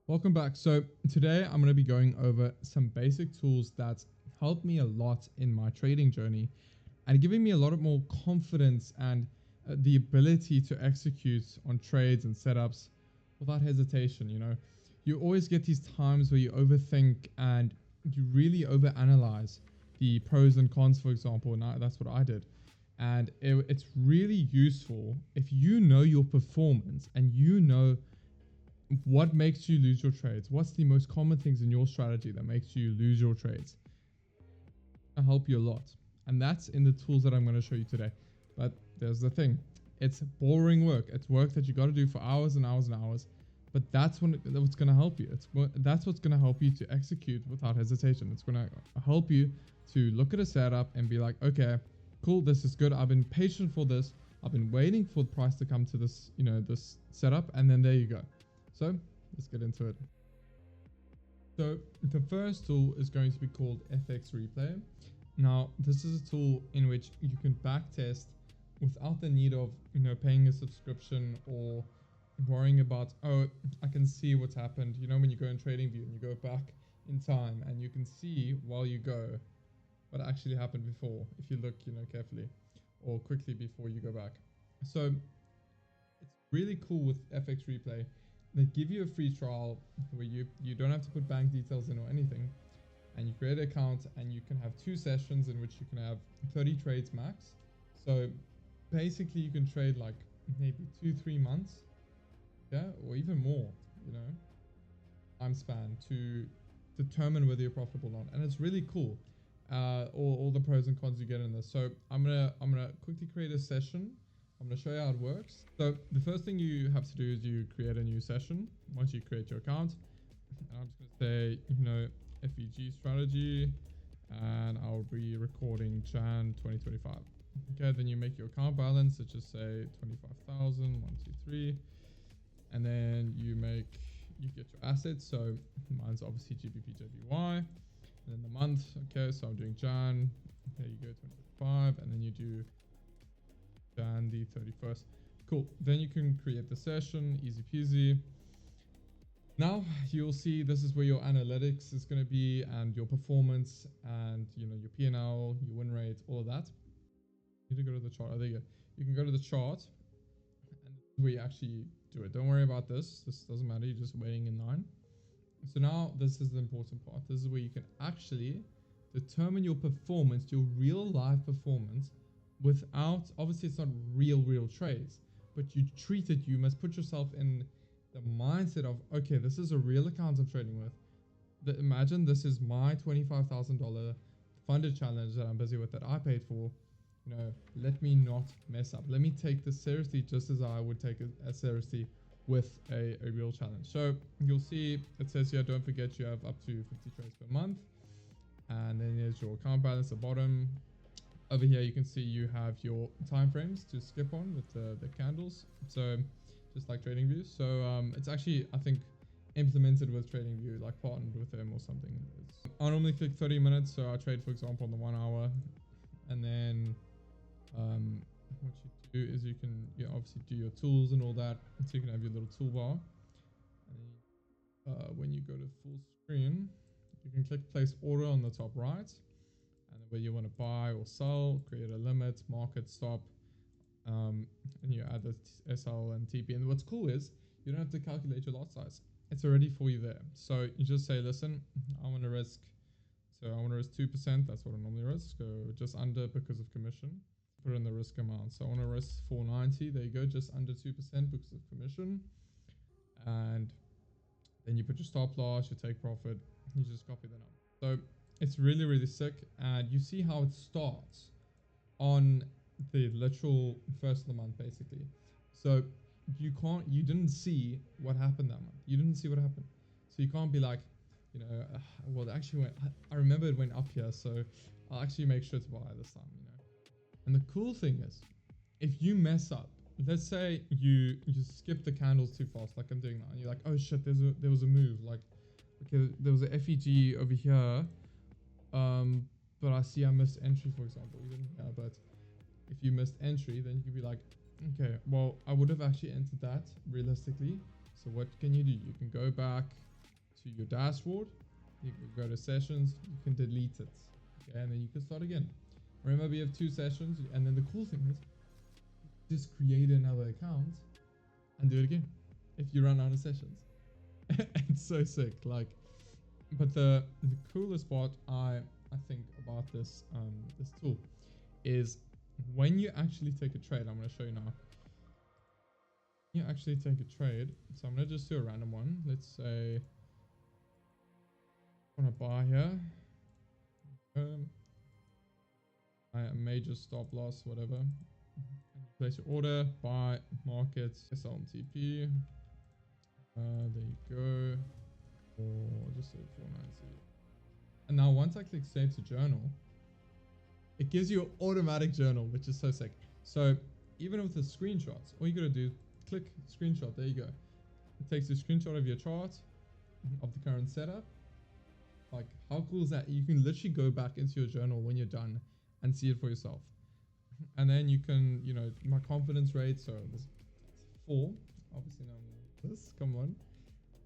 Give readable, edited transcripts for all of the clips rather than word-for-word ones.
Welcome back. So today I'm going to be going over some basic tools that help me a lot in my trading journey and giving me a lot of more confidence and the ability to execute on trades and setups without hesitation. You always get these times where you overthink and you really overanalyze the pros and cons, for example. Now that's what I did. And it's really useful if you know your performance and you know what makes you lose your trades. What's the most common things in your strategy that makes you lose your trades? I'll help you a lot. And that's in the tools that I'm going to show you today. But there's the thing. It's boring work. It's work that you got to do for hours and hours and hours. But that's what's going to help you. That's what's going to help you to execute without hesitation. It's going to help you to look at a setup and be like, okay, cool, this is good. I've been patient for this. I've been waiting for the price to come to this, this setup. And then there you go. So let's get into it. So the first tool is going to be called FX Replay. Now, this is a tool in which you can backtest without the need of, paying a subscription or worrying about, oh, I can see what's happened. When you go in TradingView and you go back in time and you can see while you go what actually happened before, if you look, carefully or quickly before you go back. So it's really cool with FX Replay. They give you a free trial where you don't have to put bank details in or anything, and you create an account and you can have 2 sessions in which you can have 30 trades max. So basically you can trade like maybe 2-3 months, or even more, time span to determine whether you're profitable or not. And it's really cool, all the pros and cons you get in this. So I'm gonna quickly create a session. I'm going to show you how it works. So the first thing you have to do is you create a new session once you create your account. And I'm just going to say, FEG strategy, and I'll be recording Jan 2025. Okay, then you make your account balance, let's just say 25,000, 123. And then you get your assets. So mine's obviously GBP, JPY. And then the month, okay, so I'm doing Jan, there you go, 2025. And then you do Jan the 31st. Cool. Then you can create the session, easy peasy. Now you'll see this is where your analytics is going to be and your performance and your P&L, your win rate, all of that. You need to go to the chart. Oh, there you go. You can go to the chart and this is where you actually do it. Don't worry about this. This doesn't matter. You're just waiting in line. So now this is the important part. This is where you can actually determine your performance, your real life performance, without, obviously it's not real trades, but you must put yourself in the mindset of, okay, this is a real account I'm trading with. Imagine this is my $25,000 funded challenge that I'm busy with, that I paid for. Let me not mess up. Let me take this seriously, just as I would take it as seriously with a real challenge. So you'll see it says here, don't forget you have up to 50 trades per month. And then there's your account balance at the bottom. Over here, you can see you have your time frames to skip on with the candles. So just like TradingView. So it's actually, I think, implemented with TradingView, like partnered with them or something. I normally click 30 minutes. So I trade, for example, on the 1 hour. And then what you do is you can obviously do your tools and all that. So you can have your little toolbar. And then, when you go to full screen, you can click place order on the top right. And where you want to buy or sell, create a limit, market stop, and you add the SL and TP. And what's cool is you don't have to calculate your lot size. It's already for you there. So you just say, listen, I want to risk 2%. That's what I normally risk. So just under because of commission. Put in the risk amount. So I want to risk 490. There you go, just under 2% because of commission. And then you put your stop loss, your take profit. You just copy the number. So it's really sick, and you see how it starts on the literal first of the month, basically. So you didn't see what happened that month. You didn't see what happened. So you can't be like, well, it actually I remember it went up here, so I'll actually make sure to buy this time, And the cool thing is, if you mess up, let's say you skip the candles too fast, like I'm doing now, and you're like, oh shit, there was a move, like, okay, there was a FEG over here. But I see I missed entry, for example. You didn't, but if you missed entry, then you could be like, okay, well, I would have actually entered that realistically. So what can you do? You can go back dashboard, you can go to sessions, you can delete it. Okay, and then you can start again. Remember, we have 2 sessions, and then the cool thing is just create another account and do it again if you run out of sessions. It's so sick. Like, but the coolest part I think about this this tool is when you actually take a trade. I'm going to show you now. You actually take a trade. So I'm going to just do a random one. Let's say I want to buy here. A major stop loss, whatever. And you place your order, buy, market, sell on TP. There you go. Or just say 490. And now once I click save to journal, it gives you an automatic journal, which is so sick. So even with the screenshots, all you gotta do, click screenshot, there you go. It takes a screenshot of your chart, of the current setup. Like, how cool is that? You can literally go back into your journal when you're done and see it for yourself. And then you can, you know, my confidence rate, so this 4, obviously now this, come on.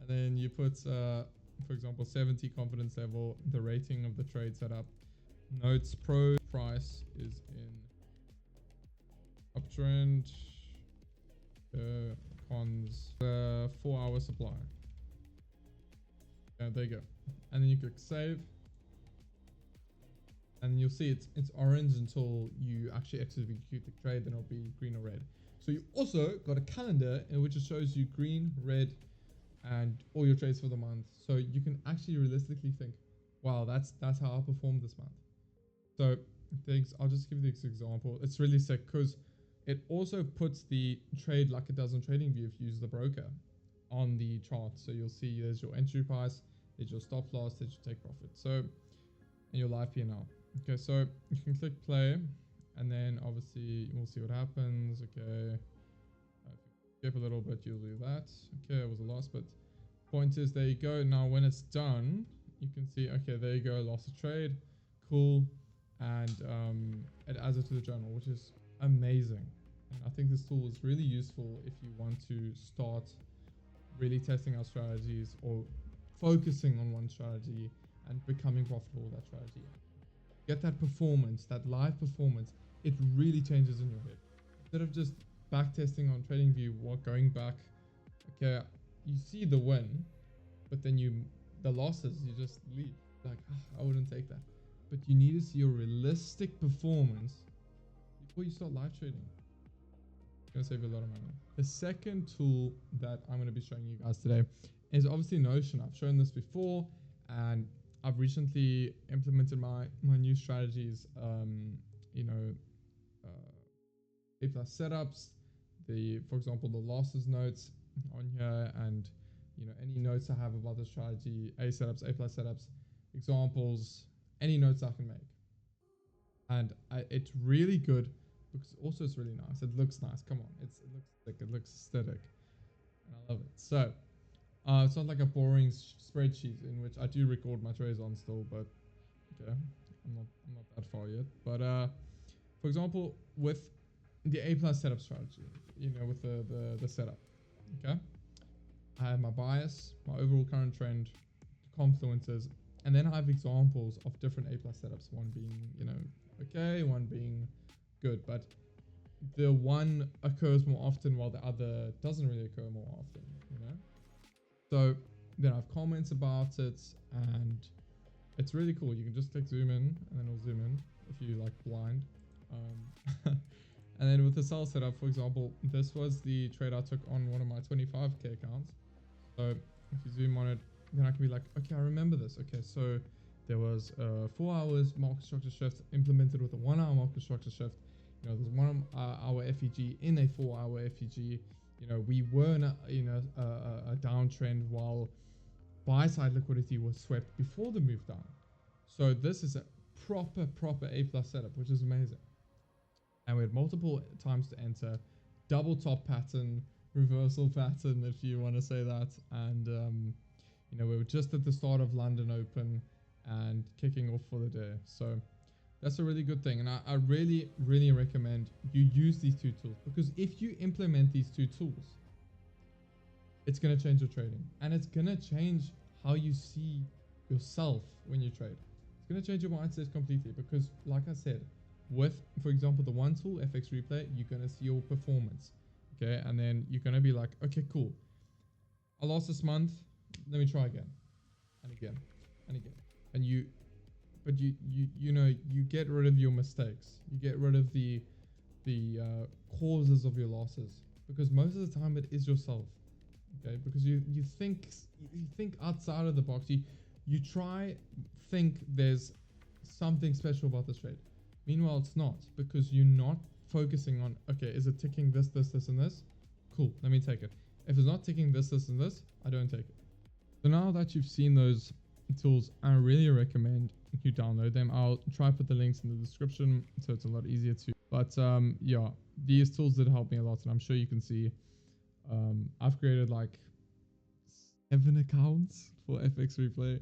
And then you put, for example, 70 confidence level, the rating of the trade setup, notes, pro, price is in uptrend, cons, 4-hour supply. There you go. And then you click save. And you'll see it's orange until you actually execute the trade, then it'll be green or red. So you also got a calendar in which it shows you green, red, and all your trades for the month. So you can actually realistically think, wow, that's how I performed this month. So things, I'll just give you this example. It's really sick because it also puts the trade like it does on TradingView if you use the broker on the chart. So you'll see there's your entry price, there's your stop loss, there's your take profit. So, and your live P&L. Okay, so you can click play, and then obviously we'll see what happens. Okay, if you skip a little bit, you'll do that. Okay, it was a loss, but point is, there you go. Now when it's done, you can see, okay, there you go, lost a trade, cool, and it adds it to the journal, which is amazing. And I think this tool is really useful if you want to start really testing out strategies or focusing on one strategy and becoming profitable with that strategy. Get that performance, that live performance, it really changes in your head. Instead of just back testing on TradingView or going back, okay, you see the win, but then the losses, you just leave. Like, I wouldn't take that. But you need to see your realistic performance before you start live trading. It's gonna save you a lot of money. The second tool that I'm gonna be showing you guys today is obviously Notion. I've shown this before, and I've recently implemented my new strategies, you know, A+ setups, for example, the losses notes on here, and, you know, any notes I have about the strategy, A setups, A+ setups, examples, any notes I can make. And it's really good because also it's really nice. It looks nice. Come on. It looks sick. It looks aesthetic. And I love it. So, it's not like a boring spreadsheet in which I do record my trades on still, but okay, I'm not that far yet. But for example, with the A+ setup strategy, you know, with the setup, okay, I have my bias, my overall current trend, confluences, and then I have examples of different A+ setups. One being, you know, okay, one being good, but the one occurs more often while the other doesn't really occur more often, you know. So then I have comments about it, and it's really cool. You can just click zoom in, and then it'll zoom in if you like blind. And then with the sell setup, for example, this was the trade I took on one of my 25k accounts. So if you zoom on it, then I can be like, okay, I remember this. Okay, so there was 4 hours market structure shift implemented with a 1 hour market structure shift. You know, there's 1 hour FEG in a 4 hour FEG. You know, we were in a downtrend while buy side liquidity was swept before the move down. So this is a proper A+ setup, which is amazing. And we had multiple times to enter, double top pattern, reversal pattern, if you want to say that. And, you know, we were just at the start of London Open and kicking off for the day. So that's a really good thing. And I really, really recommend you use these 2 tools, because if you implement these 2 tools, it's going to change your trading, and it's going to change how you see yourself when you trade. It's going to change your mindset completely because, like I said, with, for example, the one tool, FX Replay, you're going to see your performance. Okay. And then you're going to be like, okay, cool. I lost this month. Let me try again and again and again. And you know, you get rid of your mistakes. You get rid of the causes of your losses, because most of the time it is yourself. Okay, because you think outside of the box. You try think there's something special about this trade. Meanwhile, it's not, because you're not focusing on, okay, is it ticking this, and this? Cool, let me take it. If it's not ticking this, and this, I don't take it. So now that you've seen those tools, I really recommend you download them. I'll try put the links in the description so it's a lot easier to. But yeah, these tools did help me a lot, and I'm sure you can see I've created like 7 accounts for FX Replay.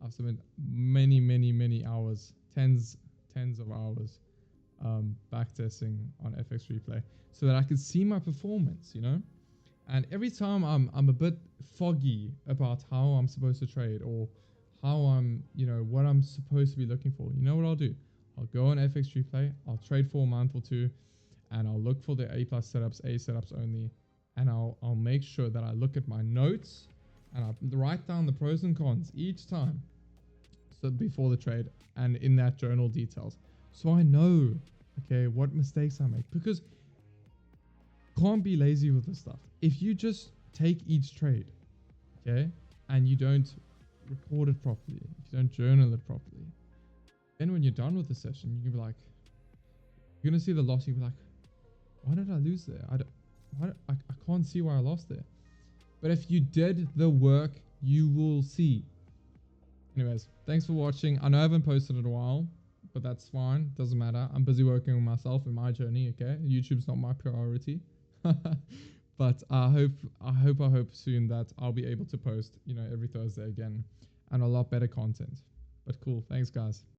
I've spent many hours, tens of hours backtesting on FX Replay so that I could see my performance, you know. And every time I'm a bit foggy about how I'm supposed to trade, or how I'm, you know, what I'm supposed to be looking for, you know what I'll do? I'll go on FX Replay, I'll trade for a month or two, and I'll look for the A+ setups, A setups only, and I'll make sure that I look at my notes and I write down the pros and cons each time, so before the trade, and in that journal details, so I know, okay, what mistakes I make, because can't be lazy with this stuff. If you just take each trade, okay, and you don't record it properly, if you don't journal it properly, then when you're done with the session, you can be like, you're gonna see the loss, you'll be like, why did I lose there? I can't see why I lost there. But if you did the work, you will see. Anyways, thanks for watching. I know I haven't posted in a while, but that's fine, doesn't matter. I'm busy working on myself and my journey, okay? YouTube's not my priority. But I hope soon that I'll be able to post, you know, every Thursday again, and a lot better content. But cool, thanks guys.